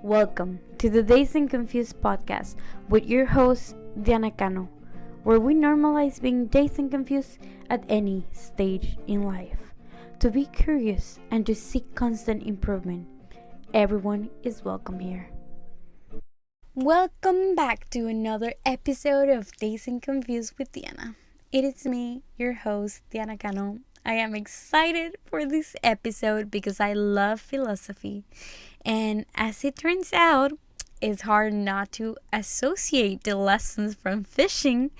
Welcome to the Dazed and Confused podcast with your host, Diana Cano, where we normalize being dazed and confused at any stage in life. To be curious and to seek constant improvement, everyone is welcome here. Welcome back to another episode of Dazed and Confused with Diana. It is me, your host, Diana Cano. I am excited for this episode because I love philosophy. And as it turns out, it's hard not to associate the lessons from fishing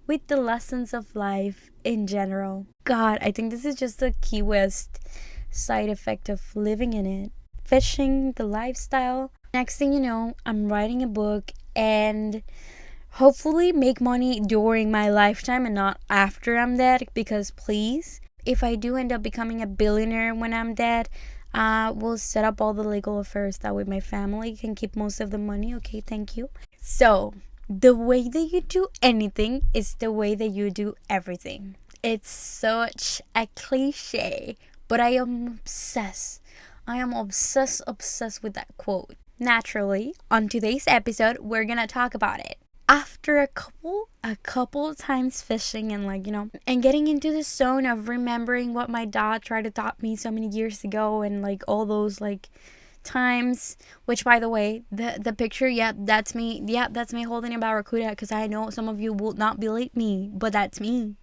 with the lessons of life in general. God, I think this is just the Key West side effect of living in it. Fishing, the lifestyle. Next thing you know, I'm writing a book and hopefully make money during my lifetime and not after I'm dead, because please, if I do end up becoming a billionaire when I'm dead, we'll set up all the legal affairs. That way my family can keep most of the money. Okay, thank you. So, the way that you do anything is the way that you do everything. It's such a cliche, but I am obsessed. I am obsessed with that quote. Naturally, on today's episode, we're gonna talk about it. After a couple times fishing and getting into the zone of remembering what my dad tried to taught me so many years ago, and all those times, which by the way, the picture, that's me holding a barracuda, because I know some of you will not believe me, but that's me.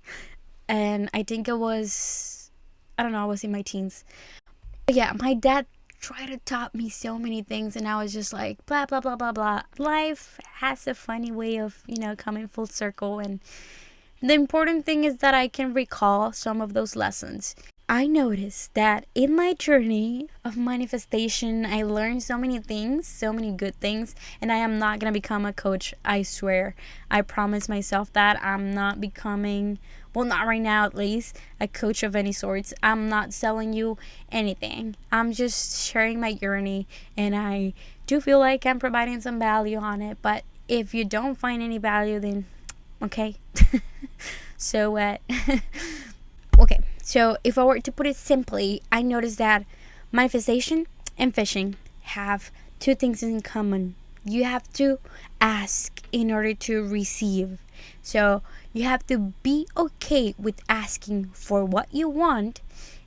And I think I was in my teens. But yeah, my dad tried to taught me so many things, and I was just like, blah blah blah blah blah. Life has a funny way of coming full circle, and the important thing is that I can recall some of those lessons. I noticed that in my journey of manifestation, I learned so many things, so many good things, and I am not gonna become a coach, I swear. I promise myself that I'm not becoming, well, not right now at least, a coach of any sorts. I'm not selling you anything. I'm just sharing my journey, and I do feel like I'm providing some value on it. But if you don't find any value, then okay. So what? Okay, so if I were to put it simply, I noticed that manifestation and fishing have two things in common. You have to ask in order to receive. So you have to be okay with asking for what you want,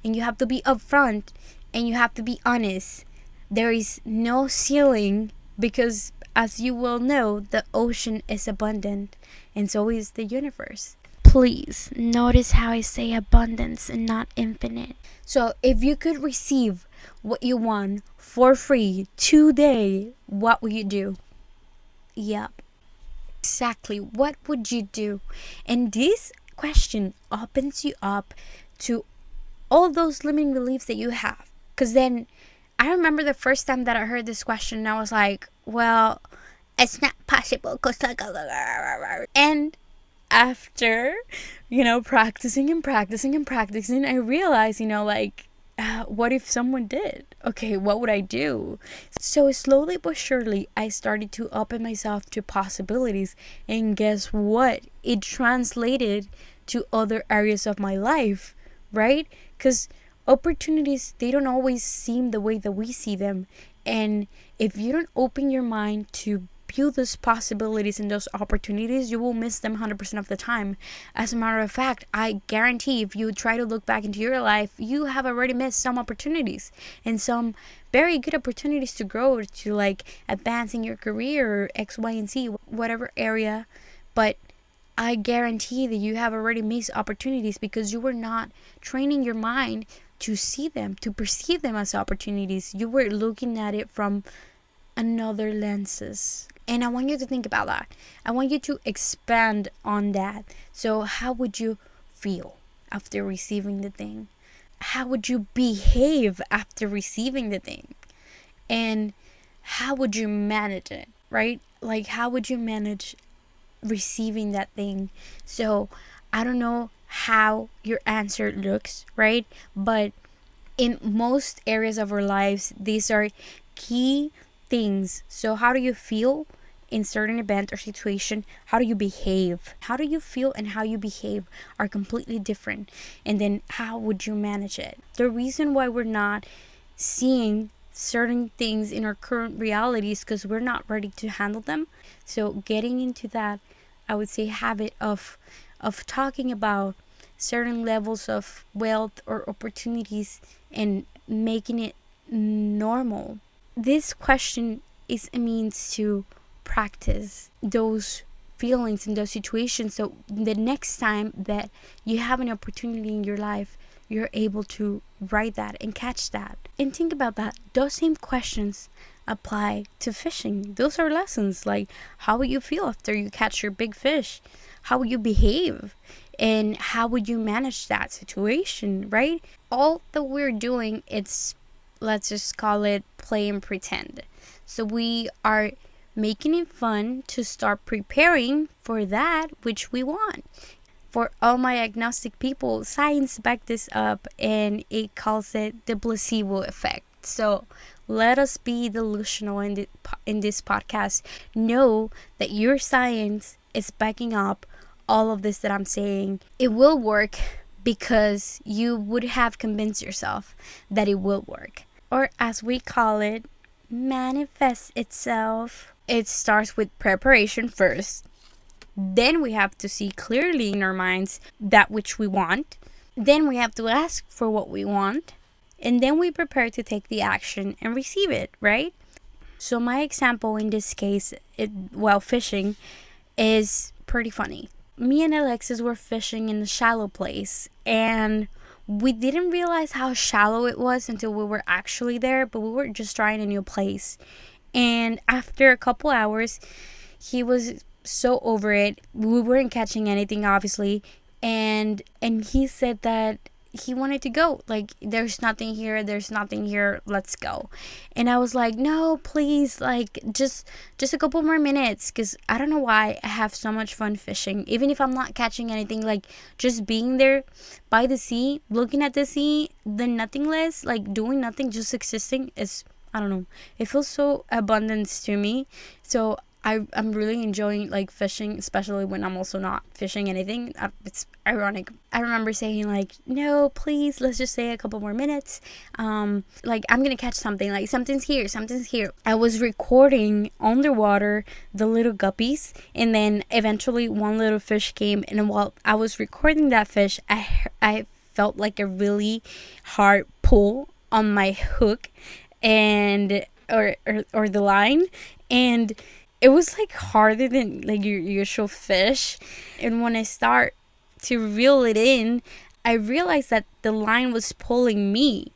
and you have to be upfront, and you have to be honest. There is no ceiling, because as you will know, the ocean is abundant, and so is the universe. Please notice how I say abundance and not infinite. So if you could receive what you want for free today, what would you do? Yep. Exactly. What would you do? And this question opens you up to all those limiting beliefs that you have. Because then I remember the first time that I heard this question, and I was like, well, it's not possible. And after, practicing and practicing and practicing, I realized, what if someone did? Okay, what would I do? So slowly but surely, I started to open myself to possibilities. And guess what? It translated to other areas of my life, right? Because opportunities, they don't always seem the way that we see them. And if you don't open your mind to view those possibilities and those opportunities, you will miss them 100% of the time. As a matter of fact, I guarantee if you try to look back into your life, you have already missed some opportunities, and some very good opportunities to grow, to advance in your career, or X, Y, and Z, whatever area. But I guarantee that you have already missed opportunities because you were not training your mind to see them, to perceive them as opportunities. You were looking at it from another lenses. And I want you to think about that. I want you to expand on that. So how would you feel after receiving the thing? How would you behave after receiving the thing? And how would you manage it, right? How would you manage receiving that thing? So I don't know how your answer looks, right? But in most areas of our lives, these are key things. So how do you feel in certain event or situation? How do you behave? How do you feel and how you behave are completely different. And then how would you manage it? The reason why we're not seeing certain things in our current realities because we're not ready to handle them. So getting into that, I would say, habit of talking about certain levels of wealth or opportunities and making it normal. This question is a means to practice those feelings in those situations, so the next time that you have an opportunity in your life, you're able to write that and catch that. And think about that. Those same questions apply to fishing. Those are lessons, like how would you feel after you catch your big fish? How would you behave? And how would you manage that situation, right? All that we're doing, it's, let's just call it play and pretend. So we are making it fun to start preparing for that which we want. For all my agnostic people, science backed this up and it calls it the placebo effect. So let us be delusional in this podcast. Know that your science is backing up all of this that I'm saying. It will work because you would have convinced yourself that it will work. Or as we call it, manifest itself. It starts with preparation first. Then we have to see clearly in our minds that which we want. Then we have to ask for what we want. And then we prepare to take the action and receive it, right? So my example in this case, while fishing, is pretty funny. Me and Alexis were fishing in a shallow place, and we didn't realize how shallow it was until we were actually there, but we were just trying a new place. And after a couple hours, he was so over it. We weren't catching anything, obviously, and he said that he wanted to go. Like, there's nothing here, let's go. And I was like, no, please, like, just a couple more minutes, because I don't know why I have so much fun fishing. Even if I'm not catching anything, like, just being there by the sea, looking at the sea, the nothingness, like, doing nothing, just existing, is, I don't know, it feels so abundant to me. So I'm really enjoying, like, fishing, especially when I'm also not fishing anything. It's ironic. I remember saying, like, no, please, let's just say a couple more minutes. Like, I'm gonna catch something. Like, something's here. I was recording underwater the little guppies, and then eventually one little fish came. And while I was recording that fish, I felt like a really hard pull on my hook, and or the line, and it was like harder than like your usual fish. And when I start to reel it in, I realized that the line was pulling me,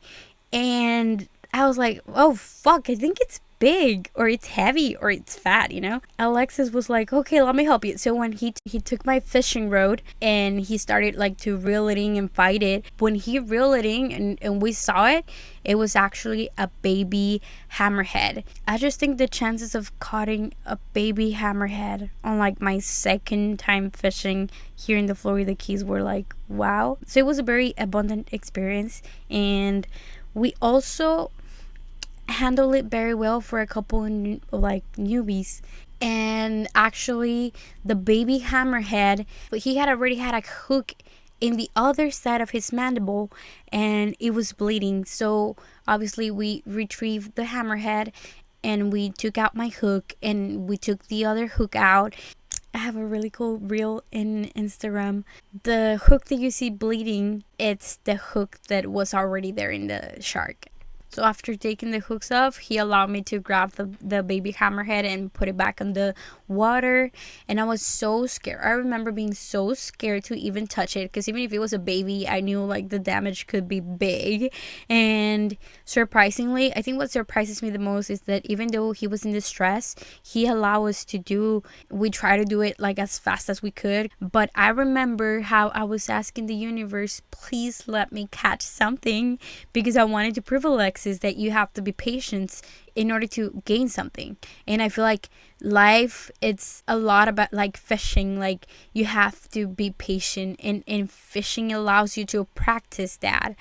and I was like, oh fuck, I think it's big, or it's heavy, or it's fat, you know. Alexis was like, okay, let me help you. So when he took my fishing rod and he started like to reel it in and fight it, when he reeled it in and we saw it, it was actually a baby hammerhead. I just think the chances of catching a baby hammerhead on like my second time fishing here in the Florida Keys were like, wow. So it was a very abundant experience, and we also handle it very well for a couple of like newbies. And actually the baby hammerhead, he had already had a hook in the other side of his mandible, and it was bleeding. So obviously we retrieved the hammerhead and we took out my hook and we took the other hook out. I have a really cool reel in Instagram. The hook that you see bleeding, it's the hook that was already there in the shark. So after taking the hooks off, he allowed me to grab the baby hammerhead and put it back on the water. And I was so scared. I remember being so scared to even touch it, because even if it was a baby, I knew like the damage could be big. And surprisingly, I think what surprises me the most is that even though he was in distress, he allowed us we try to do it like as fast as we could. But I remember how I was asking the universe, please let me catch something, because I wanted to prove Alexis that you have to be patient in order to gain something. And I feel like life, it's a lot about like fishing, like you have to be patient, and fishing allows you to practice that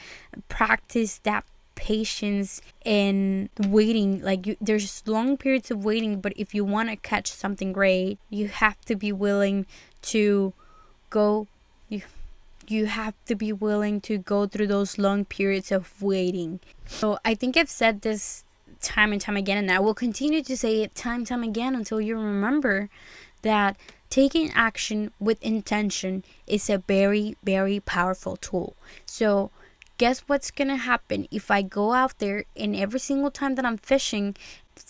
patience and waiting. Like there's long periods of waiting, but if you want to catch something great, you have to be willing to go you have to be willing to go through those long periods of waiting. So I think I've said this time and time again, and I will continue to say it time and time again until you remember that taking action with intention is a very, very powerful tool. So guess what's gonna happen if I go out there and every single time that I'm fishing,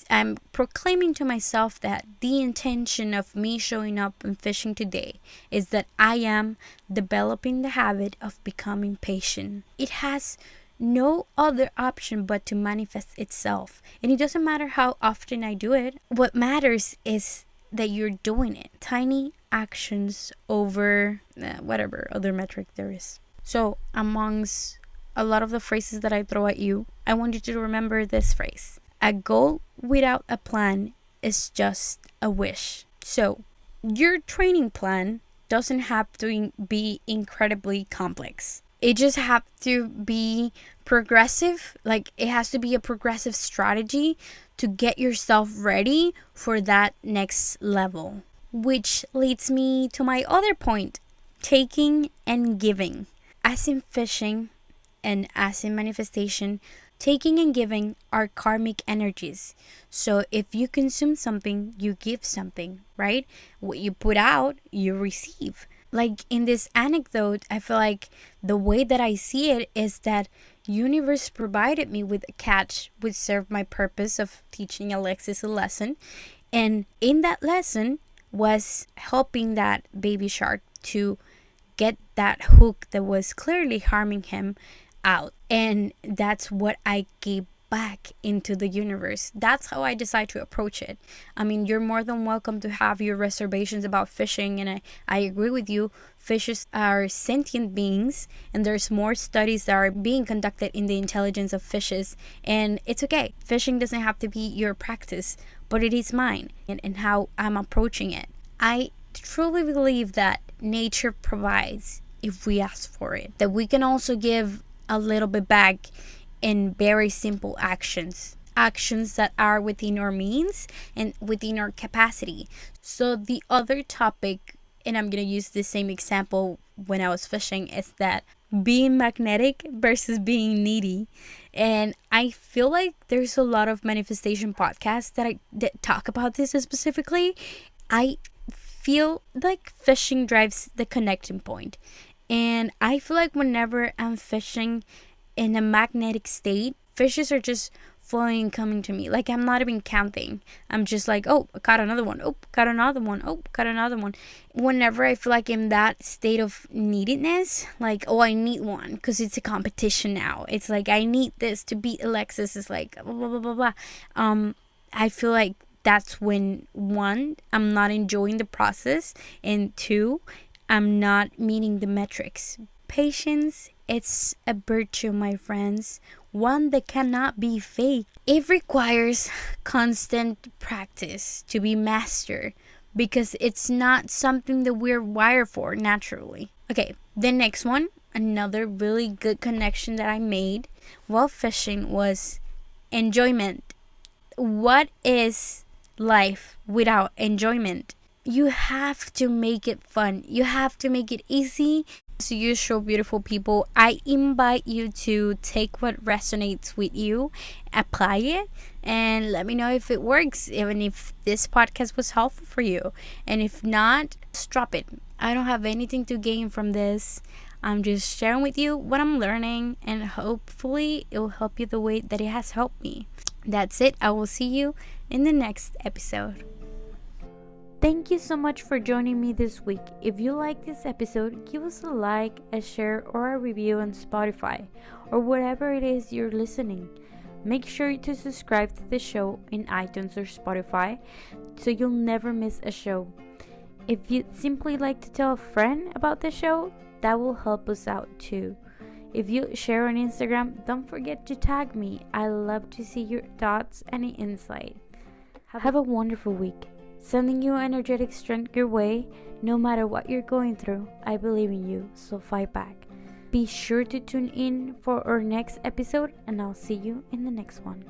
I'm proclaiming to myself that the intention of me showing up and fishing today is that I am developing the habit of becoming patient. It has no other option but to manifest itself. And it doesn't matter how often I do it. What matters is that you're doing it. Tiny actions over whatever other metric there is. So, amongst a lot of the phrases that I throw at you, I want you to remember this phrase. A goal without a plan is just a wish. So, your training plan doesn't have to be incredibly complex. It just has to be progressive. Like, it has to be a progressive strategy to get yourself ready for that next level. Which leads me to my other point, taking and giving. As in fishing and as in manifestation, taking and giving are karmic energies. So if you consume something, you give something, right? What you put out, you receive. Like in this anecdote, I feel like the way that I see it is that universe provided me with a catch which served my purpose of teaching Alexis a lesson. And in that lesson was helping that baby shark to get that hook that was clearly harming him out. And that's what I gave back into the universe. That's how I decide to approach it. I mean, you're more than welcome to have your reservations about fishing, and I agree with you. Fishes are sentient beings, and there's more studies that are being conducted in the intelligence of fishes, and it's okay. Fishing doesn't have to be your practice, but it is mine, and how I'm approaching it. I truly believe that nature provides if we ask for it, that we can also give a little bit back in very simple actions that are within our means and within our capacity. So the other topic, and I'm gonna use the same example when I was fishing, is that being magnetic versus being needy. And I feel like there's a lot of manifestation podcasts that talk about this specifically. I feel like fishing drives the connecting point. And I feel like whenever I'm fishing in a magnetic state, fishes are just flowing and coming to me. Like I'm not even counting. I'm just like, oh, I caught another one. Oh, caught another one. Oh, caught another one. Whenever I feel like in that state of neediness, like, oh, I need one because it's a competition now. It's like, I need this to beat Alexis. It's like, blah, blah, blah, blah. I feel like that's when, one, I'm not enjoying the process, and two, I'm not meeting the metrics. Patience, it's a virtue, my friends, one that cannot be faked. It requires constant practice to be mastered because it's not something that we're wired for naturally. Okay, the next one, another really good connection that I made while fishing was enjoyment. What is life without enjoyment? You have to make it fun. You have to make it easy. So you show beautiful people. I invite you to take what resonates with you, apply it, and let me know if it works, even if this podcast was helpful for you. And if not, just drop it. I don't have anything to gain from this. I'm just sharing with you what I'm learning, and hopefully it will help you the way that it has helped me. That's it. I will see you in the next episode. Thank you so much for joining me this week. If you like this episode, give us a like, a share, or a review on Spotify or wherever it is you're listening. Make sure to subscribe to the show in iTunes or Spotify so you'll never miss a show. If you'd simply like to tell a friend about the show, that will help us out too. If you share on Instagram, don't forget to tag me. I love to see your thoughts and insight. Have a wonderful week. Sending you energetic strength your way, no matter what you're going through. I believe in you, so fight back. Be sure to tune in for our next episode, and I'll see you in the next one.